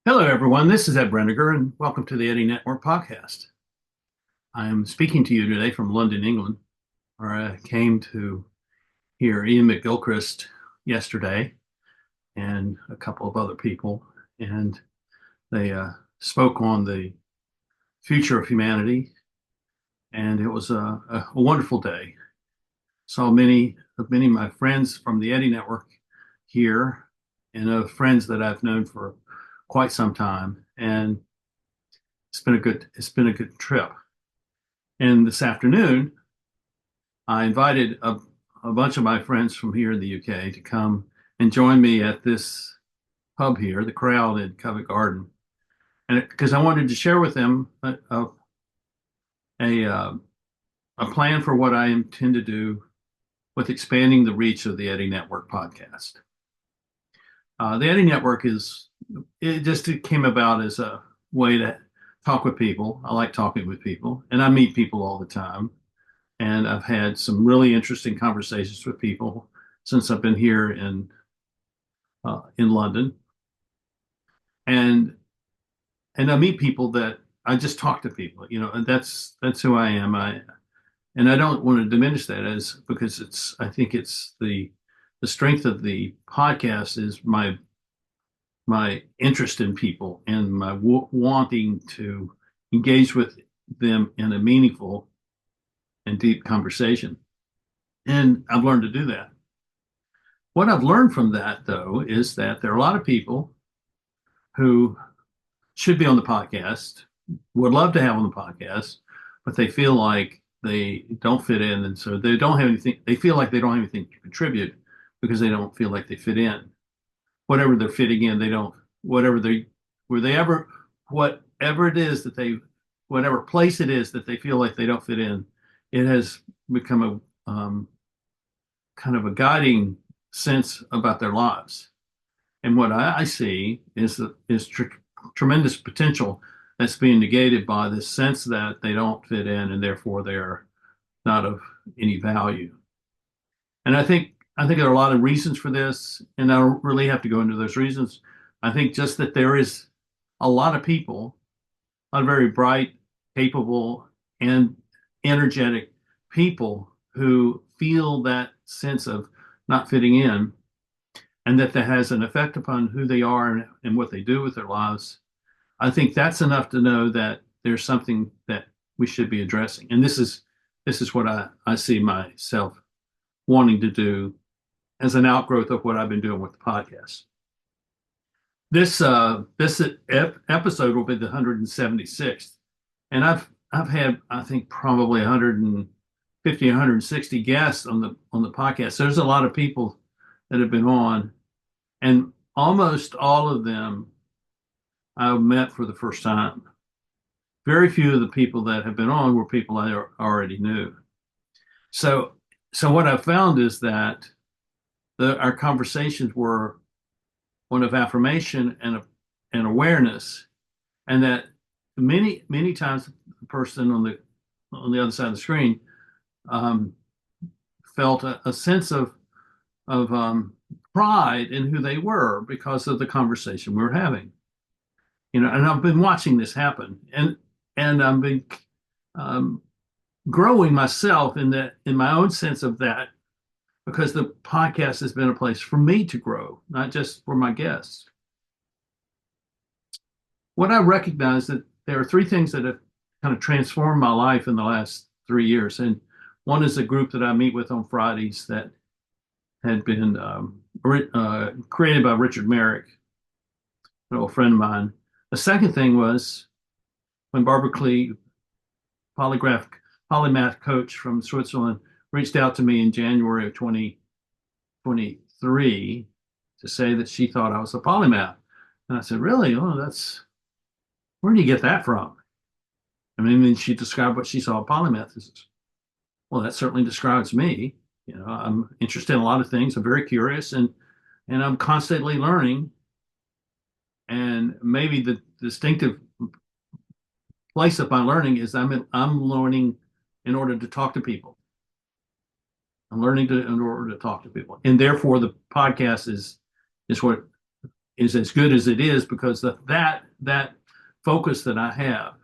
Hello, everyone. This is Ed Breniger, and welcome to the Eddy Network Podcast. I am speaking to you today from London, England, where I came to hear Ian McGilchrist yesterday and a couple of other people, and they spoke on the future of humanity, and it was a wonderful day. Saw many of my friends from the Eddy Network here, and of friends that I've known for quite some time, and it's been a good trip. And this afternoon, I invited a bunch of my friends from here in the UK to come and join me at this pub here, the Corral in Covent Garden, and because I wanted to share with them a, uh, a plan for what I intend to do with expanding the reach of the Eddy Network podcast. The Eddy Network it came about as a way to talk with people. I like talking with people, and I meet people all the time. And I've had some really interesting conversations with people since I've been here in London. And I meet people that I just talk to people, and that's who I am. And I don't want to diminish that as because I think it's the strength of the podcast is my interest in people and my wanting to engage with them in a meaningful and deep conversation. And I've learned to do that. What I've learned from that, though, is that there are a lot of people who should be on the podcast, would love to have on the podcast, but they feel like they don't fit in. And so they don't have anything, they feel like they don't have anything to contribute because they don't feel like they fit in. Whatever they're fitting in, they don't, whatever they, where they ever, whatever it is that they, whatever place it is that they feel like they don't fit in, it has become a kind of a guiding sense about their lives. And what I see is tremendous potential that's being negated by this sense that they don't fit in and therefore they're not of any value. And I think there are a lot of reasons for this, and I don't really have to go into those reasons. I think just that there is a lot of people, a lot of very bright, capable, and energetic people who feel that sense of not fitting in, and that has an effect upon who they are and what they do with their lives. I think that's enough to know that there's something that we should be addressing. And this is what I see myself wanting to do as an outgrowth of what I've been doing with the podcast. This episode will be the 176th, and I've had I think probably 150, 160 guests on the podcast. There's a lot of people that have been on, and almost all of them I met for the first time. Very few of the people that have been on were people I already knew. So what I found is that our conversations were one of affirmation and awareness, and that many times the person on the other side of the screen felt a sense of pride in who they were because of the conversation we were having. And I've been watching this happen, and I've been growing myself in my own sense of that, because the podcast has been a place for me to grow, not just for my guests. What I recognize that there are three things that have kind of transformed my life in the last 3 years. And one is a group that I meet with on Fridays that had been created by Richard Merrick, an old friend of mine. The second thing was when Barbara Klee, polymath coach from Switzerland, reached out to me in January of 2023 to say that she thought I was a polymath. And I said, really? Oh, where do you get that from? I mean, then she described what she saw a polymath as. Well, that certainly describes me. I'm interested in a lot of things. I'm very curious, and I'm constantly learning. And maybe the distinctive place of my learning is I'm learning in order to talk to people. I'm learning in order to talk to people, and therefore the podcast is what is as good as it is because that focus that I have.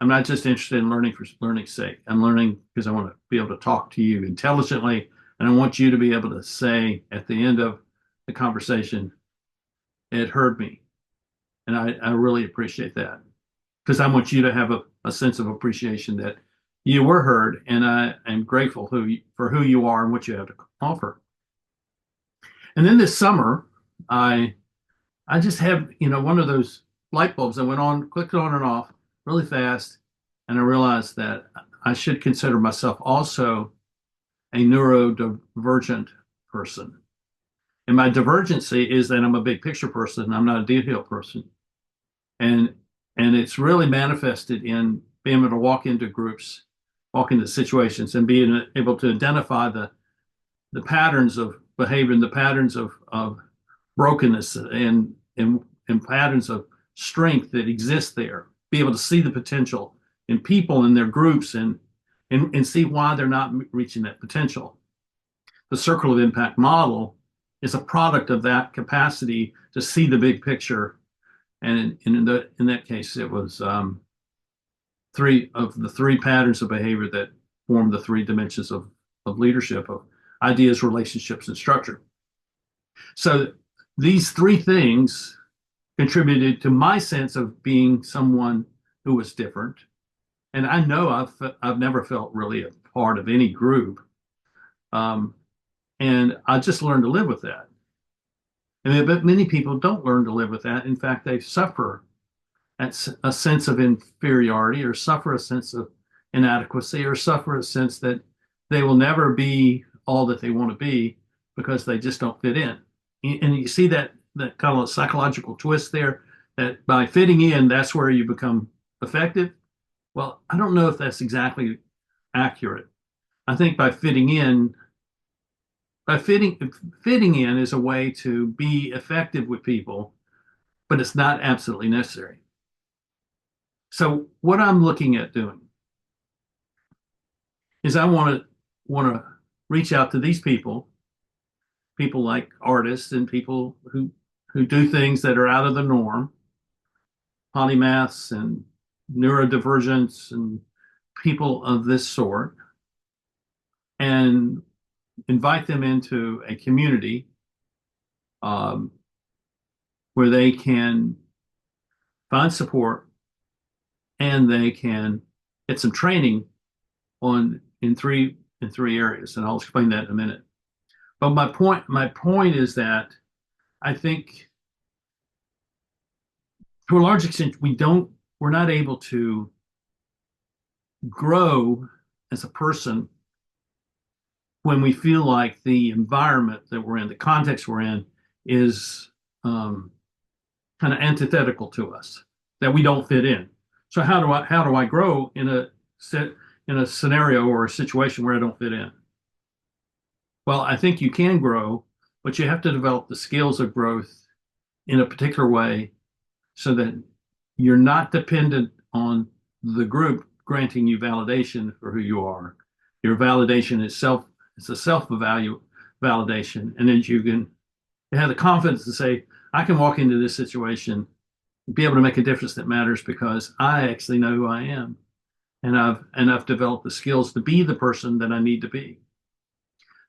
I'm not just interested in learning for learning's sake. I'm learning because I want to be able to talk to you intelligently, and I want you to be able to say at the end of the conversation, "It heard me," and I really appreciate that because I want you to have a sense of appreciation that you were heard, and I am grateful for who you are and what you have to offer. And then this summer, I just have, one of those light bulbs that went on, clicked on and off really fast. And I realized that I should consider myself also a neurodivergent person. And my divergency is that I'm a big picture person. I'm not a detail person. And it's really manifested in being able to walk into groups, walk into situations and being able to identify the patterns of behavior and the patterns of brokenness and patterns of strength that exist there. Be able to see the potential in people and their groups and see why they're not reaching that potential. The circle of impact model is a product of that capacity to see the big picture. And in that case, it was three of the three patterns of behavior that form the three dimensions of leadership, of ideas, relationships, and structure. So these three things contributed to my sense of being someone who was different. And I know I've never felt really a part of any group. And I just learned to live with that. But many people don't learn to live with that. In fact, they suffer a sense of inferiority or suffer a sense of inadequacy or suffer a sense that they will never be all that they want to be because they just don't fit in. And you see that kind of psychological twist there, that by fitting in, that's where you become effective. Well, I don't know if that's exactly accurate. I think fitting in is a way to be effective with people, but it's not absolutely necessary. So what I'm looking at doing is I want to reach out to these people like artists and people who do things that are out of the norm, polymaths and neurodivergents and people of this sort, and invite them into a community where they can find support and they can get some training in three areas, and I'll explain that in a minute. But my point is that I think to a large extent we're not able to grow as a person when we feel like the environment that we're in, the context we're in, is kind of antithetical to us, that we don't fit in. So how do I grow in a scenario or a situation where I don't fit in? Well, I think you can grow, but you have to develop the skills of growth in a particular way so that you're not dependent on the group granting you validation for who you are. Your validation is it's a self-validation, and then you can have the confidence to say, I can walk into this situation and be able to make a difference that matters because I actually know who I am. And I've developed the skills to be the person that I need to be.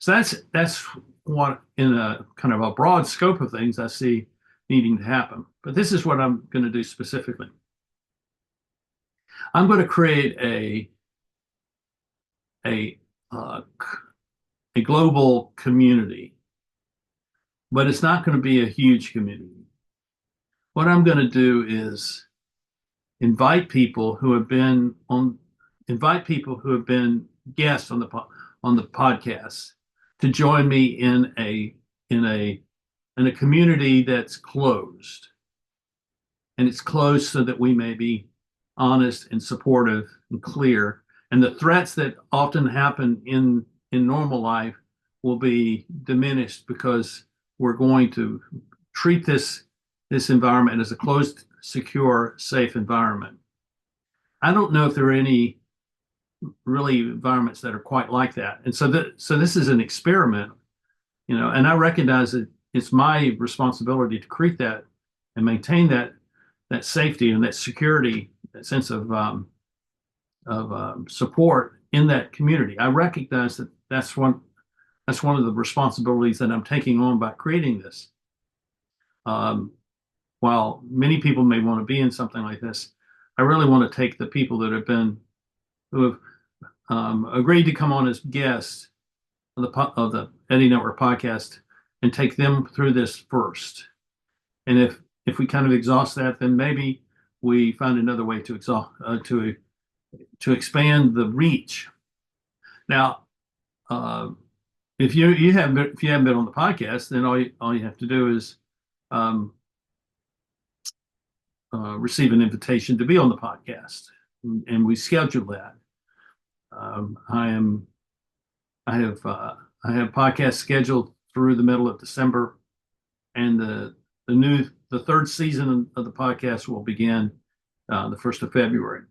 So that's what, in a kind of a broad scope of things, I see needing to happen. But this is what I'm going to do specifically. I'm going to create a global community, but it's not going to be a huge community. What I'm going to do is invite people who have been guests on the podcast to join me in a community that's closed. And it's closed so that we may be honest and supportive and clear. And the threats that often happen in normal life will be diminished because we're going to treat this environment as a closed, secure, safe environment. I don't know if there are any really environments that are quite like that. And so this is an experiment, and I recognize that it's my responsibility to create that and maintain that safety and that security, that sense of support in that community. I recognize that that's one of the responsibilities that I'm taking on by creating this. Um, while many people may want to be in something like this, I really want to take the people who have agreed to come on as guests of the Eddy Network podcast and take them through this first. And if we kind of exhaust that, then maybe we find another way to to expand the reach. Now, if you haven't been on the podcast, then all you have to do is um, receive an invitation to be on the podcast, and we schedule that. Um, I am I have podcasts scheduled through the middle of December, and the third season of the podcast will begin the 1st of February.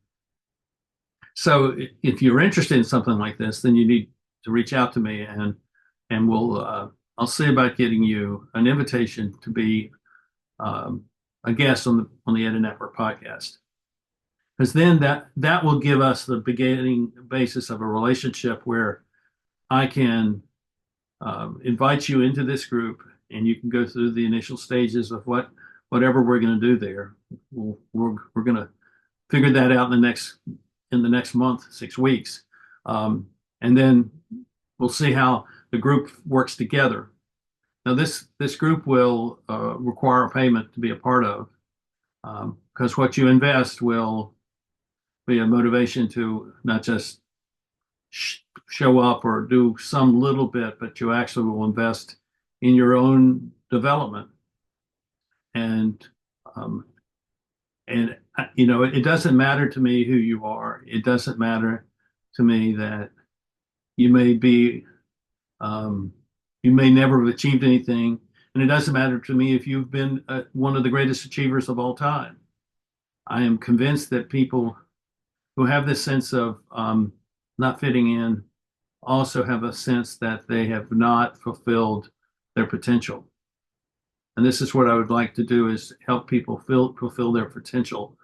So if you're interested in something like this, then you need to reach out to me, and I'll see about getting you an invitation to be a guest on the Eddy Network podcast. Because then that will give us the beginning basis of a relationship where I can invite you into this group, and you can go through the initial stages of whatever we're going to do there. We're going to figure that out in the next month, 6 weeks, and then we'll see how the group works together. Now, this group will require a payment to be a part of, because what you invest will be a motivation to not just show up or do some little bit, but you actually will invest in your own development. And it doesn't matter to me who you are. It doesn't matter to me that you may be you may never have achieved anything, and it doesn't matter to me if you've been one of the greatest achievers of all time. I am convinced that people who have this sense of not fitting in also have a sense that they have not fulfilled their potential. And this is what I would like to do, is help people fulfill their potential.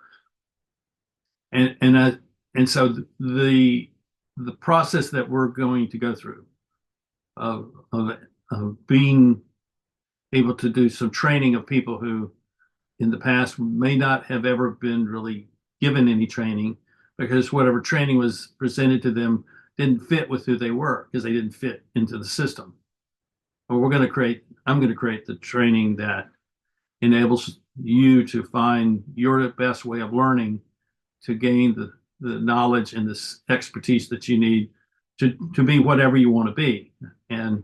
And so the process that we're going to go through of being able to do some training of people who in the past may not have ever been really given any training, because whatever training was presented to them didn't fit with who they were, because they didn't fit into the system. But I'm going to create the training that enables you to find your best way of learning, to gain the knowledge and this expertise that you need to be whatever you want to be. And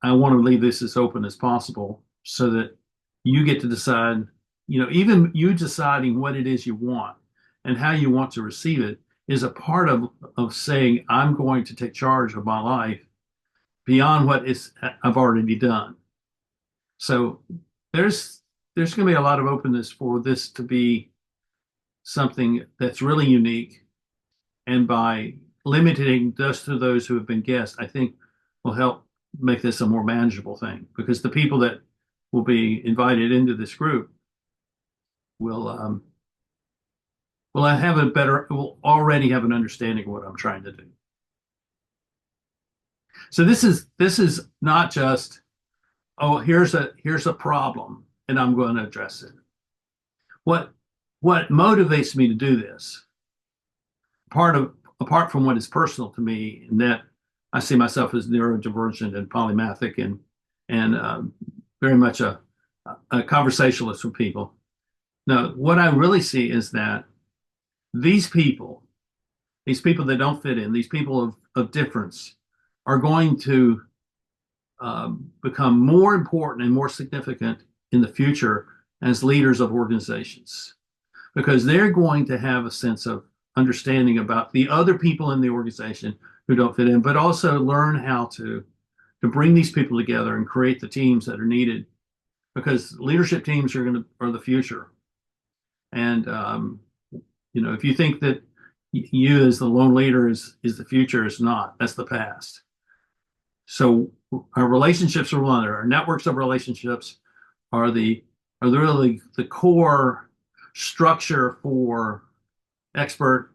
I want to leave this as open as possible so that you get to decide, even you deciding what it is you want and how you want to receive it is a part of saying, I'm going to take charge of my life beyond what I've already done. So there's going to be a lot of openness for this to be something that's really unique. And by limiting just to those who have been guests, I think will help make this a more manageable thing, because the people that will be invited into this group will already have an understanding of what I'm trying to do. So this is not just, oh, here's a problem and I'm going to address it. What motivates me to do this, apart from what is personal to me, in that I see myself as neurodivergent and polymathic and very much a conversationalist with people. Now, what I really see is that these people that don't fit in, these people of difference, are going to become more important and more significant in the future as leaders of organizations, because they're going to have a sense of understanding about the other people in the organization who don't fit in, but also learn how to bring these people together and create the teams that are needed, because leadership teams are the future. And if you think that you as the lone leader is the future, it's not. That's the past. So our relationships are one. Our networks of relationships are the really the core structure for expert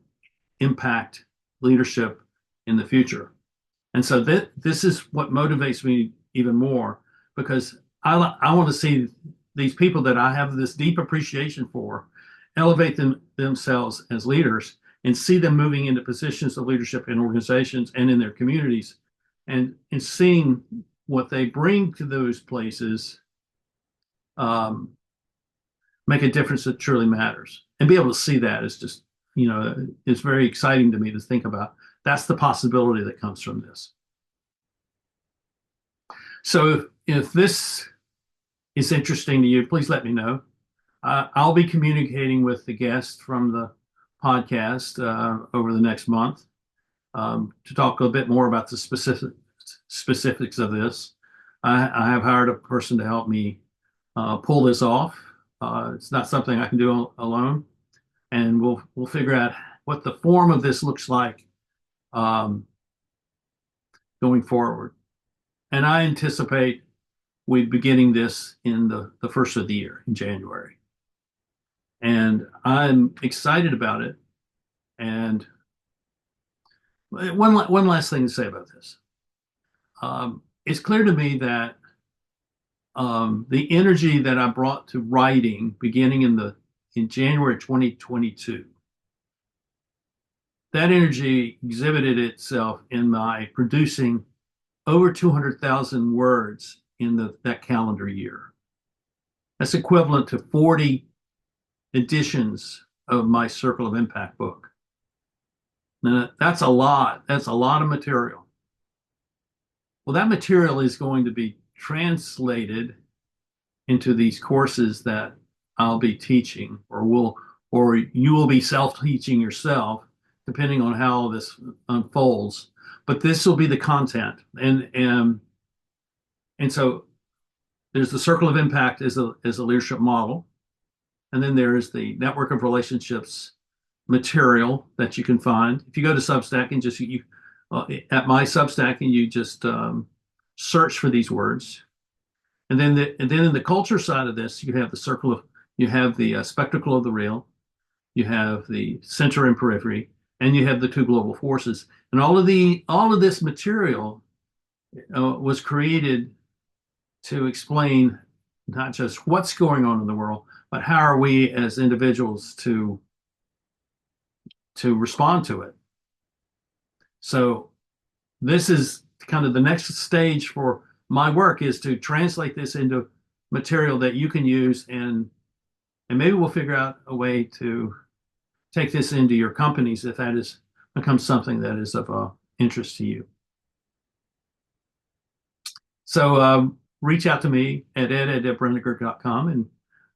impact leadership in the future. And so this is what motivates me even more, because I want to see these people that I have this deep appreciation for elevate themselves as leaders and see them moving into positions of leadership in organizations and in their communities, and seeing what they bring to those places, um, make a difference that truly matters. And be able to see that is just, it's very exciting to me to think about. That's the possibility that comes from this. So if this is interesting to you, please let me know. I'll be communicating with the guests from the podcast over the next month to talk a bit more about the specifics of this. I have hired a person to help me pull this off. It's not something I can do alone, and we'll figure out what the form of this looks like going forward. And I anticipate we'd be getting this in the first of the year, in January. And I'm excited about it. And one last thing to say about this. It's clear to me that the energy that I brought to writing beginning in January 2022, that energy exhibited itself in my producing over 200,000 words in that calendar year. That's equivalent to 40 editions of my Circle of Impact book. Now, that's a lot. That's a lot of material. Well, that material is going to be translated into these courses that I'll be teaching, or you will be self-teaching yourself, depending on how this unfolds. But this will be the content, and so there's the Circle of Impact as a leadership model, and then there is the network of relationships material that you can find if you go to Substack and just at my Substack, and you just search for these words. And then in the culture side of this, you have the spectacle of the real, you have the center and periphery, and you have the two global forces. And all of this material was created to explain not just what's going on in the world, but how are we as individuals to respond to it. So this is kind of the next stage for my work, is to translate this into material that you can use, and maybe we'll figure out a way to take this into your companies if that becomes something that is of interest to you. So reach out to me at ed@edbrenniger.com, and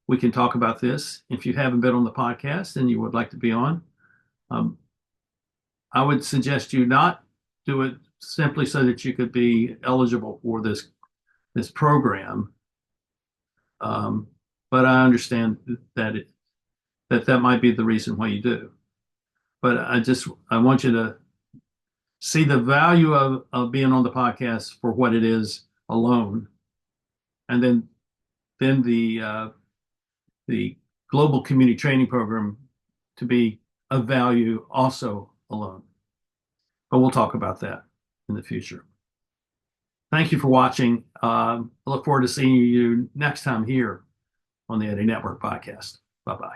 we can talk about this. If you haven't been on the podcast and you would like to be on, I would suggest you not do it simply so that you could be eligible for this program. But I understand that might be the reason why you do. But I want you to see the value of being on the podcast for what it is alone, and then the global community training program to be of value also alone. But we'll talk about that in the future. Thank you for watching. I look forward to seeing you next time here on the Eddy Network Podcast. Bye-bye.